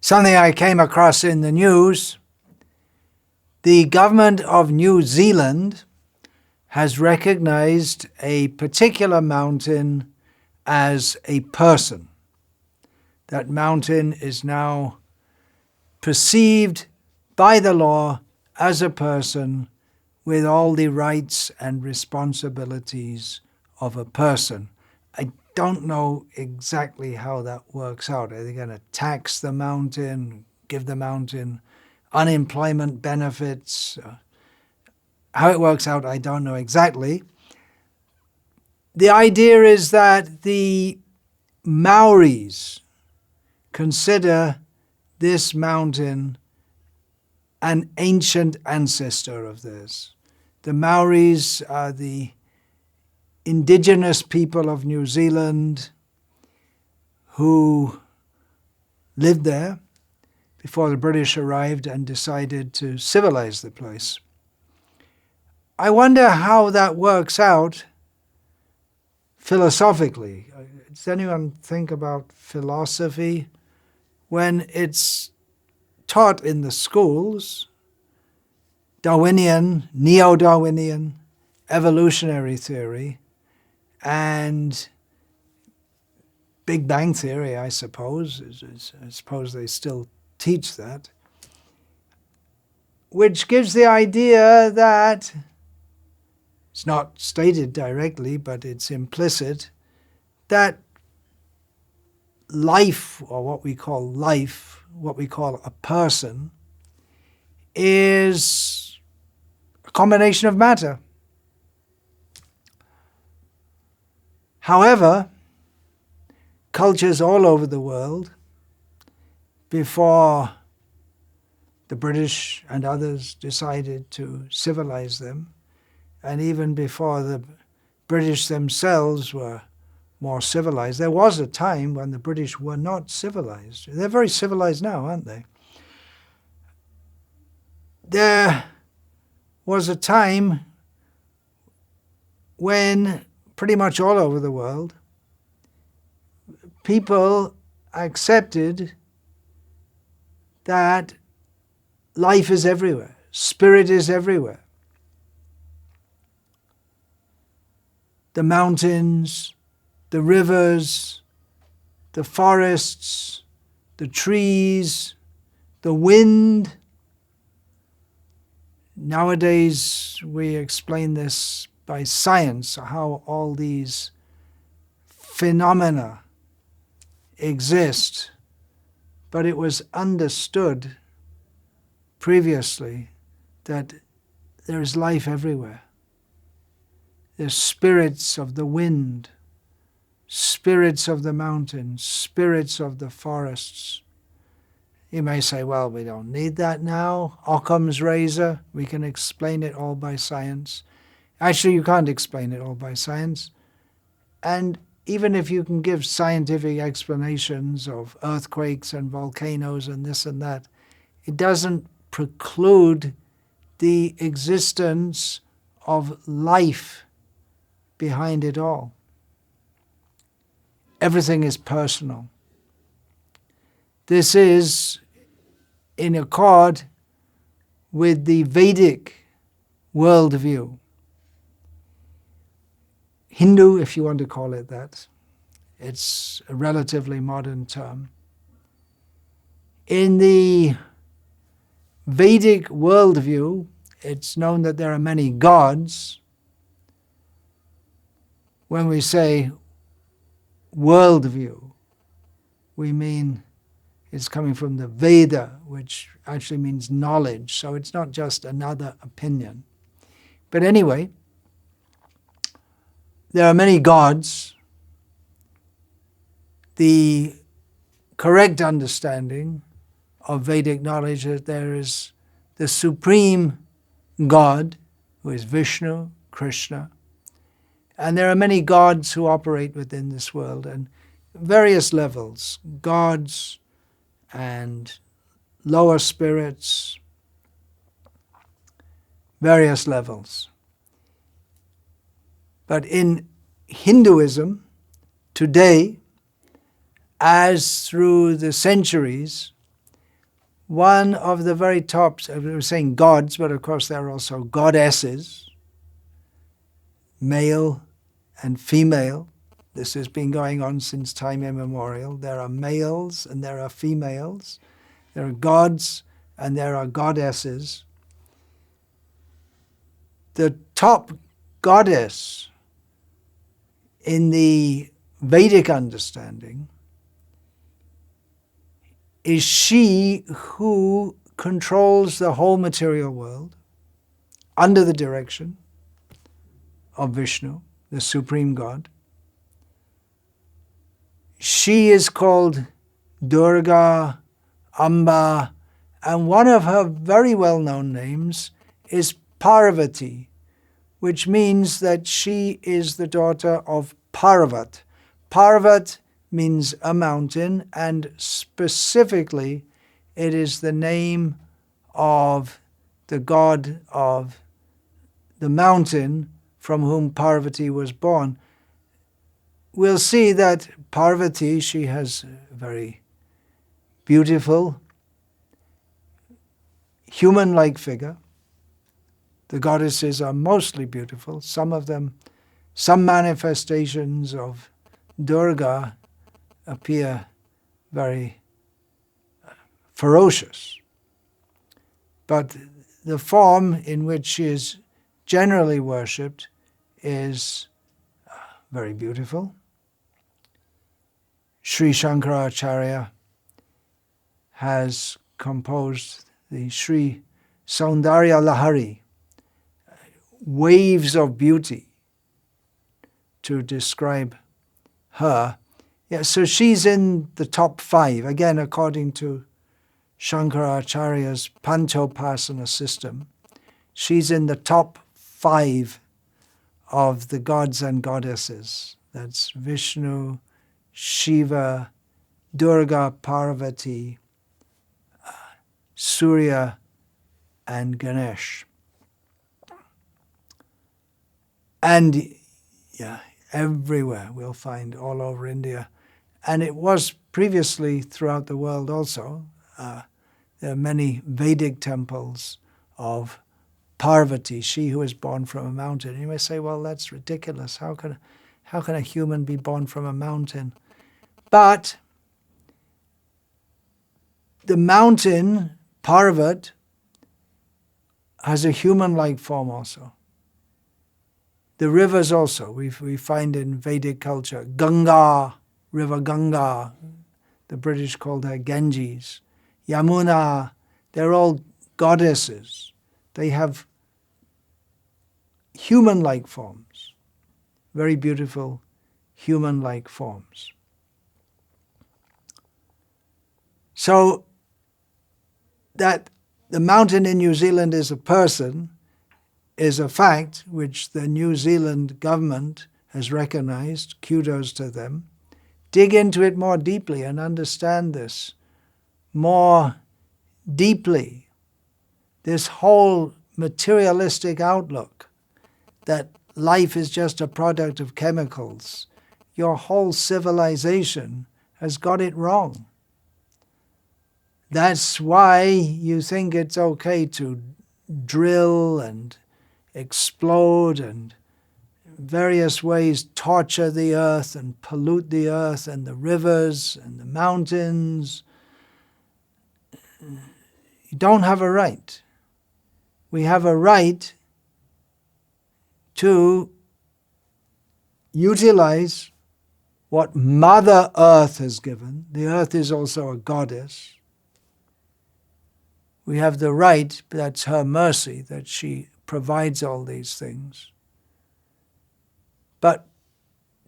something I came across in the news. The government of New Zealand has recognized a particular mountain as a person. That mountain is now perceived by the law as a person with all the rights and responsibilities of a person. I don't know exactly how that works out. Are they going to tax the mountain, give the mountain unemployment benefits? How it works out, I don't know exactly. The idea is that the Maoris consider this mountain an ancient ancestor of theirs. The Maoris are the indigenous people of New Zealand who lived there before the British arrived and decided to civilize the place. I wonder how that works out philosophically. Does anyone think about philosophy when it's taught in the schools? Darwinian, neo-Darwinian, evolutionary theory, and Big Bang Theory, I suppose. I suppose they still teach that, which gives the idea that, it's not stated directly, but it's implicit, that life, or what we call life, what we call a person, is a combination of matter. However, cultures all over the world, before the British and others decided to civilize them, and even before the British themselves were more civilized, there was a time when the British were not civilized. They're very civilized now, aren't they? There was a time when pretty much all over the world, people accepted that life is everywhere, spirit is everywhere. The mountains, the rivers, the forests, the trees, the wind. Nowadays, we explain this by science, how all these phenomena exist. But it was understood previously that there is life everywhere. There's spirits of the wind, spirits of the mountains, spirits of the forests. You may say, well, we don't need that now. Occam's razor, we can explain it all by science. Actually, you can't explain it all by science. And even if you can give scientific explanations of earthquakes and volcanoes and this and that, it doesn't preclude the existence of life behind it all. Everything is personal. This is in accord with the Vedic worldview. Hindu, if you want to call it that. It's a relatively modern term. In the Vedic worldview, it's known that there are many gods. When we say worldview, we mean it's coming from the Veda, which actually means knowledge. So it's not just another opinion. But anyway, there are many gods. The correct understanding of Vedic knowledge is that there is the supreme God, who is Vishnu, Krishna. And there are many gods who operate within this world, and various levels, gods and lower spirits, various levels. But in Hinduism, today, as through the centuries, one of the very tops, we were saying gods, but of course there are also goddesses, male and female. This has been going on since time immemorial. There are males and there are females. There are gods and there are goddesses. The top goddess in the Vedic understanding is she who controls the whole material world under the direction of Vishnu, the supreme God. She is called Durga, Amba, and one of her very well-known names is Parvati, which means that she is the daughter of Parvat. Parvat means a mountain, and specifically it is the name of the god of the mountain from whom Parvati was born. We'll see that Parvati, she has a very beautiful, human-like figure. The goddesses are mostly beautiful. Some of them, some manifestations of Durga appear very ferocious. But the form in which she is generally worshipped is very beautiful. Sri Shankaracharya has composed the Sri Saundarya Lahari, waves of beauty, to describe her. Yeah, so she's in the top 5, again according to Shankaracharya's Panchopasana system. She's in the top 5 of the gods and goddesses. That's Vishnu, Shiva, Durga, Parvati, Surya, and Ganesh. And yeah, everywhere we'll find all over India. And it was previously throughout the world also. There are many Vedic temples of Parvati, she who is born from a mountain. And you may say, well, that's ridiculous. How can a human be born from a mountain? But the mountain, Parvat, has a human-like form also. The rivers also, we find in Vedic culture, Ganga, River Ganga, the British called her Ganges, Yamuna, they're all goddesses. They have human-like forms, very beautiful human-like forms. So that the mountain in New Zealand is a person is a fact which the New Zealand government has recognized. Kudos to them. Dig into it more deeply and understand this more deeply. This whole materialistic outlook that life is just a product of chemicals. Your whole civilization has got it wrong. That's why you think it's okay to drill and explode and various ways torture the earth and pollute the earth and the rivers and the mountains. You don't have a right. We have a right to utilize what Mother Earth has given. The earth is also a goddess. We have the right, that's her mercy, that she provides all these things. But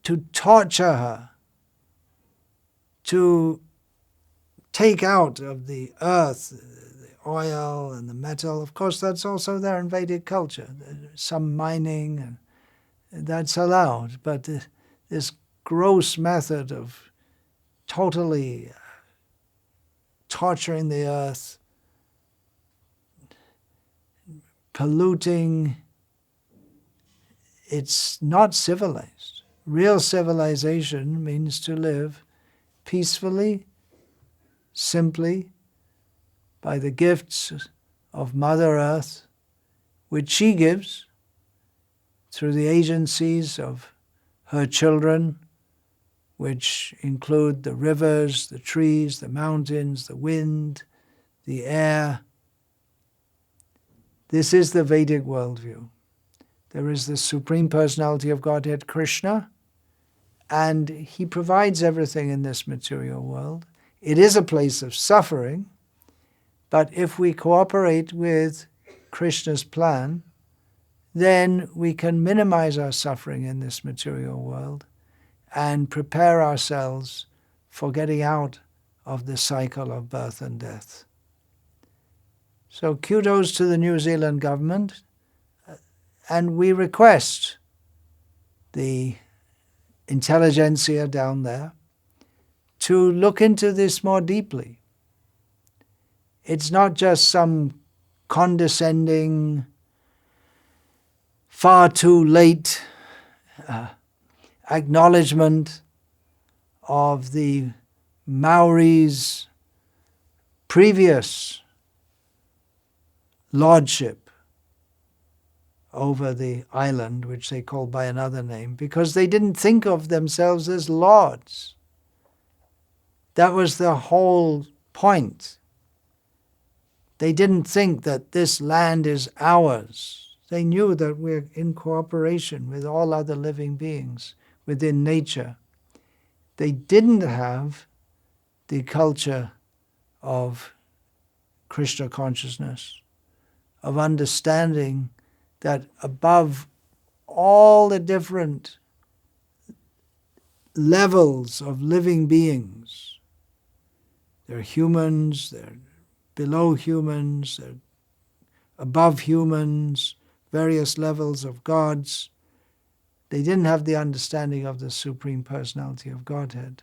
to torture her, to take out of the earth the oil and the metal, of course that's also there in Vedic culture. Some mining, and that's allowed. But this gross method of totally torturing the earth, polluting, it's not civilized. Real civilization means to live peacefully, simply, by the gifts of Mother Earth, which she gives through the agencies of her children, which include the rivers, the trees, the mountains, the wind, the air. This is the Vedic worldview. There is the Supreme Personality of Godhead, Krishna, and he provides everything in this material world. It is a place of suffering, but if we cooperate with Krishna's plan, then we can minimize our suffering in this material world and prepare ourselves for getting out of the cycle of birth and death. So kudos to the New Zealand government, and we request the intelligentsia down there to look into this more deeply. It's not just some condescending, far too late acknowledgement of the Maoris' previous lordship over the island, which they called by another name, because they didn't think of themselves as lords. That was the whole point. They didn't think that this land is ours. They knew that we're in cooperation with all other living beings within nature. They didn't have the culture of Krishna consciousness, of understanding that above all the different levels of living beings, they're humans, they're below humans, they're above humans, various levels of gods. They didn't have the understanding of the Supreme Personality of Godhead.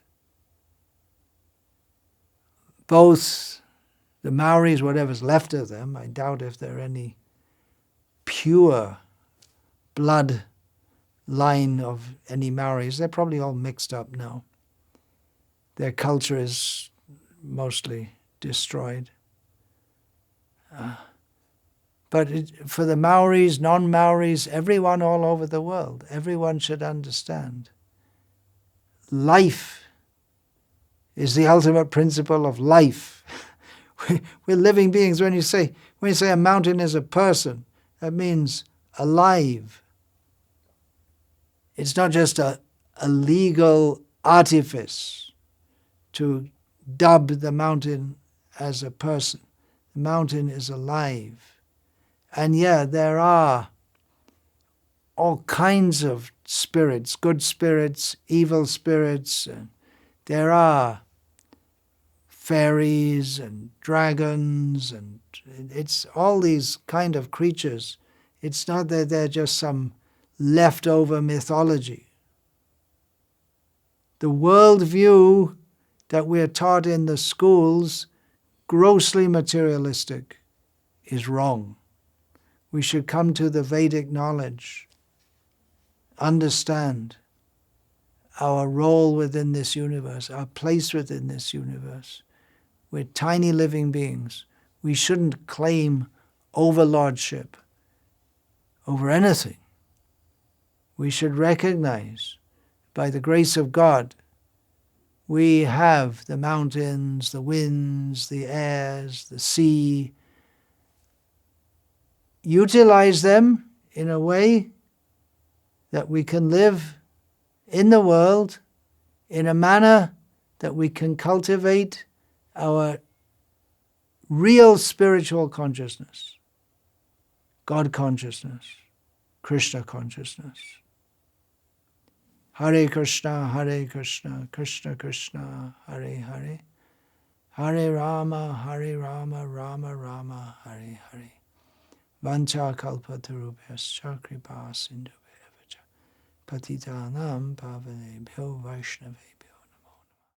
Both the Maoris, whatever's left of them, I doubt if there are any pure blood line of any Maoris. They're probably all mixed up now. Their culture is mostly destroyed. But for the Maoris, non-Maoris, everyone all over the world, everyone should understand. Life is the ultimate principle of life. We're living beings. When you say a mountain is a person, that means alive. It's not just a legal artifice to dub the mountain as a person. The mountain is alive. And yeah, there are all kinds of spirits, good spirits, evil spirits. And there are fairies and dragons, and it's all these kind of creatures. It's not that they're just some leftover mythology. The worldview that we're taught in the schools, grossly materialistic, is wrong. We should come to the Vedic knowledge, understand our role within this universe, our place within this universe. We're tiny living beings. We shouldn't claim overlordship over anything. We should recognize, by the grace of God, we have the mountains, the winds, the airs, the sea. Utilize them in a way that we can live in the world in a manner that we can cultivate our real spiritual consciousness, God consciousness, Krishna consciousness. Hare Krishna, Krishna Krishna, Hare Hare, Hare Rama, Rama Rama, Hare Hare. Vancha kalpatarubhyascha kripa sindhubheva cha patitanam pavanebhyo vaishnavebhyo